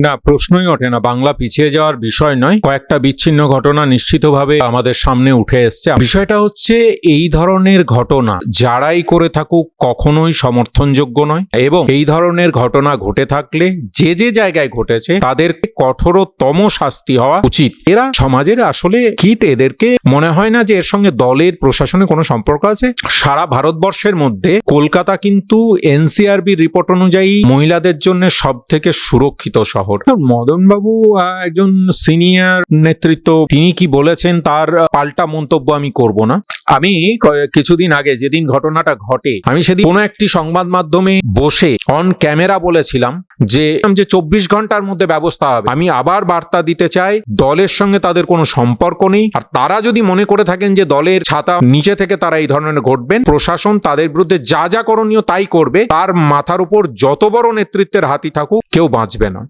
না, প্রশ্নই ওঠে না। বাংলা পিছিয়ে যাওয়ার বিষয় নয়, কয়েকটা বিচ্ছিন্ন ঘটনা নিশ্চিতভাবে আমাদের সামনে উঠে এসছে। বিষয়টা হচ্ছে এই ধরনের ঘটনা যারাই করে থাকুক কখনোই সমর্থনযোগ্য নয়, এবং এই ধরনের ঘটনা ঘটে থাকলে যে যে জায়গায় ঘটেছে তাদেরকে কঠোরতম শাস্তি হওয়া উচিত। এরা সমাজের আসলে কীট, এদেরকে মনে হয় না যে এর সঙ্গে দলের প্রশাসনের কোনো সম্পর্ক আছে। সারা ভারতবর্ষের মধ্যে কলকাতা কিন্তু এনসিআরবি রিপোর্ট অনুযায়ী মহিলাদের জন্য সব থেকে সুরক্ষিত শহর। মদনবাবু একজন সিনিয়র নেতৃত্ব, তিনি কি বলেছেন তার পাল্টা মন্তব্য আমি করব না। আমি কিছুদিন আগে যেদিন ঘটনাটা ঘটে, আমি সেদিন কোনো একটি সংবাদ মাধ্যমে বসে অন ক্যামেরা বলেছিলাম যে 24 ঘন্টার মধ্যে ব্যবস্থা হবে। আমি আবার বার্তা দিতে চাই, দলের সঙ্গে তাদের কোনো সম্পর্ক নেই। আর তারা যদি মনে করে থাকেন যে দলের ছাতা নিচে থেকে তারা এই ধরনের ঘটবেন, প্রশাসন তাদের বিরুদ্ধে যা যা করণীয় তাই করবে। তার মাথার উপর যত বড় নেতৃত্বের হাতি থাকুক, কেউ বাঁচবে না।